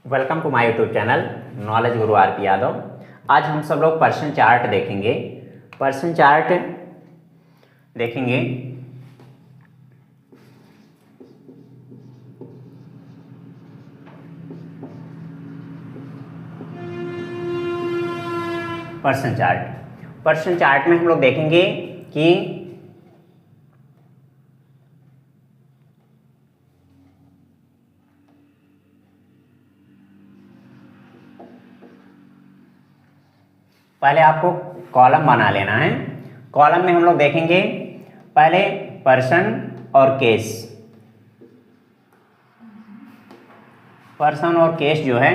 Welcome to my YouTube channel knowledge Guru RP Yadav. आज हम सब लोग पर्सन चार्ट देखेंगे। पर्सन चार्ट देखेंगे पर्सन चार्ट में हम लोग देखेंगे कि पहले आपको कॉलम बना लेना है। कॉलम में हम लोग देखेंगे पहले पर्सन और केस। पर्सन और केस जो है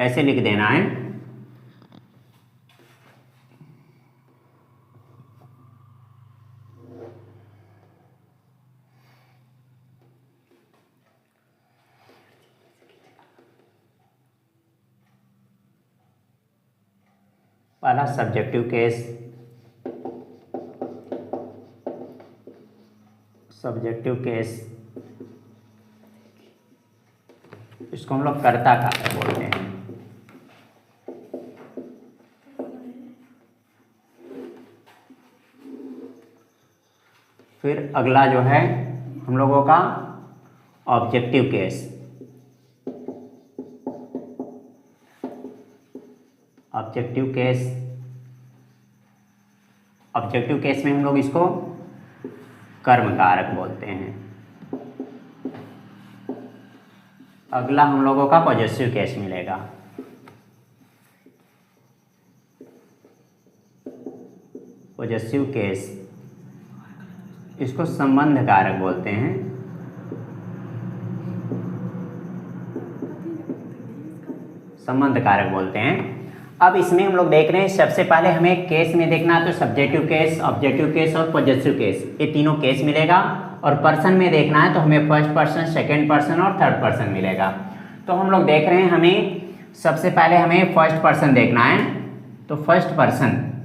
ऐसे लिख देना है। पहला सब्जेक्टिव केस, इसको हम लोग कर्ता कारक बोलते हैं। फिर अगला जो है हम लोगों का ऑब्जेक्टिव केस। ऑब्जेक्टिव केस में हम लोग इसको कर्म कारक बोलते हैं। अगला हम लोगों का पॉजेसिव केस मिलेगा। पॉजेसिव केस, इसको संबंध कारक बोलते हैं। संबंध कारक बोलते हैं। अब इसमें हम लोग देख रहे हैं, सबसे पहले हमें केस में देखना है तो सब्जेक्टिव केस, ऑब्जेक्टिव केस और पॉजेसिव केस, ये तीनों केस मिलेगा। और पर्सन में देखना है तो हमें फर्स्ट पर्सन, सेकंड पर्सन और थर्ड पर्सन मिलेगा। तो हम लोग देख रहे हैं, हमें सबसे पहले हमें फर्स्ट पर्सन देखना है। तो फर्स्ट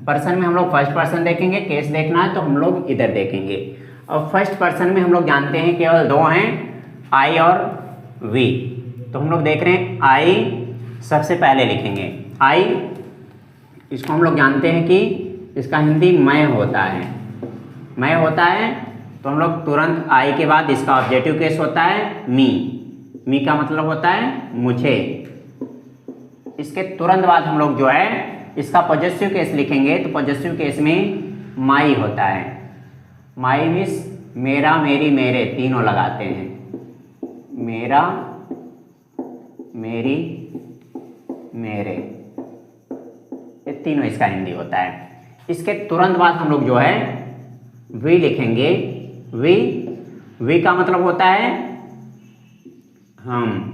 पर्सन में हम लोग फर्स्ट पर्सन देखेंगे। केस देखना है तो हम लोग इधर देखेंगे। और फर्स्ट पर्सन में हम लोग जानते हैं केवल दो हैं, आई और वी। तो हम लोग देख रहे हैं आई सबसे पहले लिखेंगे। आई, इसको हम लोग जानते हैं कि इसका हिंदी मैं होता है। मैं होता है तो हम लोग तुरंत आई के बाद इसका ऑब्जेक्टिव केस होता है मी का मतलब होता है मुझे। इसके तुरंत बाद हम लोग जो है इसका पॉजेसिव केस लिखेंगे। तो पॉजेसिव केस में माई होता है। माई मीन्स मेरा, मेरी, मेरे, तीनों लगाते हैं। मेरा, मेरी, मेरे, ये तीनों इसका हिंदी होता है। इसके तुरंत बाद हम लोग जो है वी लिखेंगे। वी का मतलब होता है हम।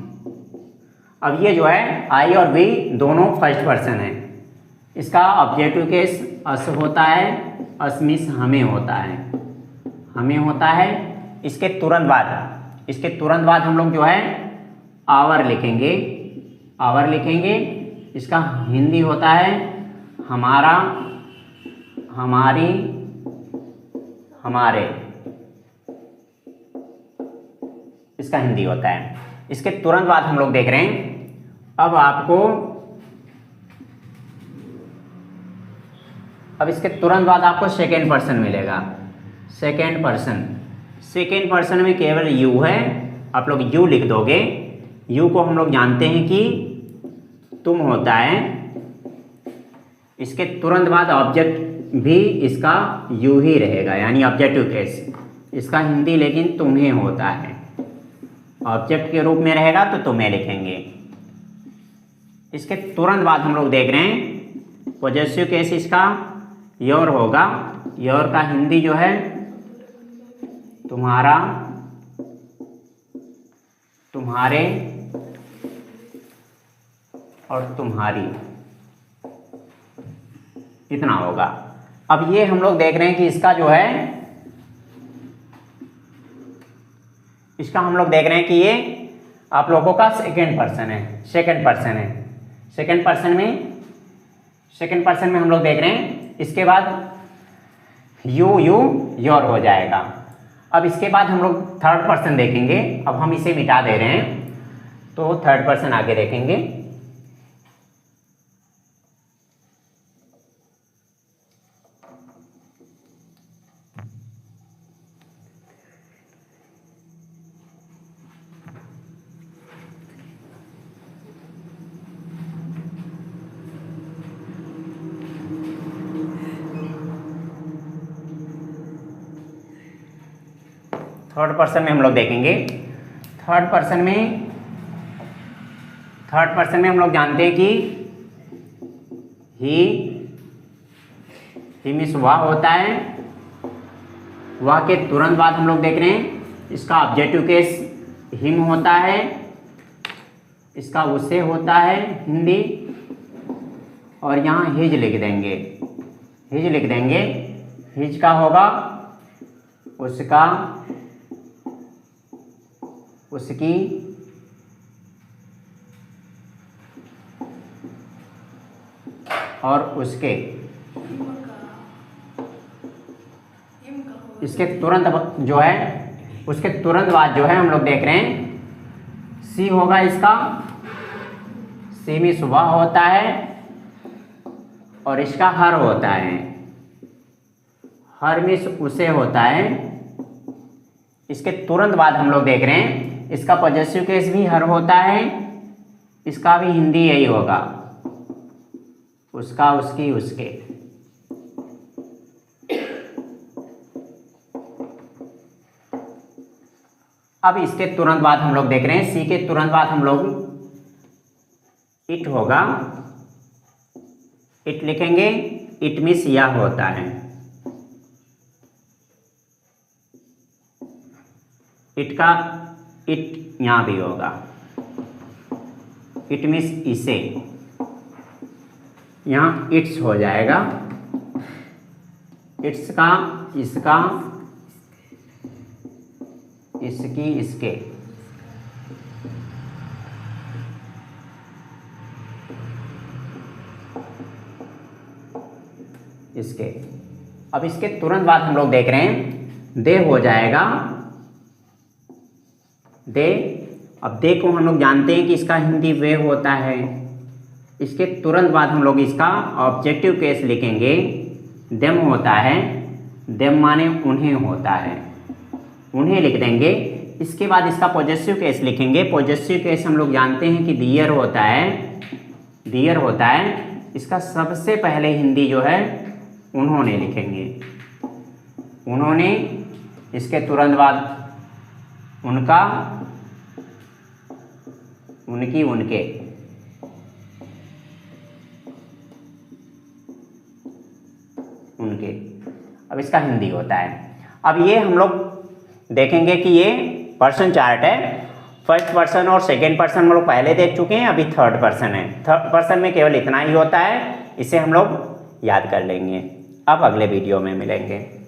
अब ये जो है आई और वी दोनों फर्स्ट पर्सन है। इसका ऑब्जेक्टिव केस अस होता है। अस मीन्स हमें होता है। हमें होता है। इसके तुरंत बाद हम लोग जो है आवर लिखेंगे। इसका हिंदी होता है हमारा, हमारी, हमारे, इसका हिंदी होता है। इसके तुरंत बाद हम लोग देख रहे हैं, अब इसके तुरंत बाद आपको सेकेंड पर्सन मिलेगा। सेकेंड पर्सन में केवल यू है। आप लोग यू लिख दोगे। यू को हम लोग जानते हैं कि तुम होता है। इसके तुरंत बाद ऑब्जेक्ट भी इसका यू ही रहेगा, यानी ऑब्जेक्टिव केस। इसका हिंदी लेकिन तुम्हें होता है। ऑब्जेक्ट के रूप में रहेगा तो तुम्हें लिखेंगे। इसके तुरंत बाद हम लोग देख रहे हैं पॉजेसिव केस, इसका योर होगा। योर का हिंदी जो है तुम्हारा, तुम्हारे और तुम्हारी, इतना होगा। अब ये हम लोग देख रहे हैं कि इसका जो है, इसका हम लोग देख रहे हैं कि ये आप लोगों का सेकेंड पर्सन है। सेकेंड पर्सन में हम लोग देख रहे हैं, इसके बाद यू योर हो जाएगा। अब इसके बाद हम लोग थर्ड पर्सन देखेंगे। अब हम इसे मिटा दे रहे हैं। तो थर्ड पर्सन आगे देखेंगे। थर्ड पर्सन में हम लोग देखेंगे। थर्ड पर्सन में हम लोग जानते हैं कि ही मीन्स वह होता है। वह के तुरंत बाद हम लोग देख रहे हैं इसका ऑब्जेक्टिव केस हिम होता है, इसका उससे होता है हिंदी, और यहाँ हिज लिख देंगे। हिज का होगा उसका, उसकी, और उसके। इसके तुरंत जो है, उसके तुरंत बाद जो है हम लोग देख रहे हैं सी होगा इसका। सी में सुबह होता है और इसका हर होता है। हर में उसे होता है। इसके तुरंत बाद हम लोग देख रहे हैं इसका पॉजेसिव केस भी हर होता है, इसका भी हिंदी यही होगा, उसका, उसकी, उसके। अब इसके तुरंत बाद हम लोग देख रहे हैं सी के तुरंत बाद हम लोग इट होगा। इट लिखेंगे। इट मीन्स यह होता है। इट का इट यहाँ भी होगा। इट मीन्स इसे, यहाँ इट्स हो जाएगा। इट्स का, इसका, इसकी, इसके। इसके। अब इसके तुरंत बाद हम लोग देख रहे हैं दे हो जाएगा। दे। अब दे को हम लोग जानते हैं कि इसका हिंदी वे होता है। इसके तुरंत बाद हम लोग इसका ऑब्जेक्टिव केस लिखेंगे। देम होता है। देम माने उन्हें होता है, उन्हें लिख देंगे। इसके बाद इसका पॉजेसिव केस लिखेंगे। पॉजेसिव केस हम लोग जानते हैं कि दियर होता है। दियर होता है। इसका सबसे पहले हिंदी जो है उन्होंने लिखेंगे। उन्होंने। इसके तुरंत बाद उनका, उनकी, उनके। उनके। अब इसका हिंदी होता है। अब ये हम लोग देखेंगे कि ये पर्सन चार्ट है। फर्स्ट पर्सन और सेकेंड पर्सन हम लोग पहले देख चुके हैं, अभी थर्ड पर्सन है। थर्ड पर्सन में केवल इतना ही होता है, इसे हम लोग याद कर लेंगे। अब अगले वीडियो में मिलेंगे।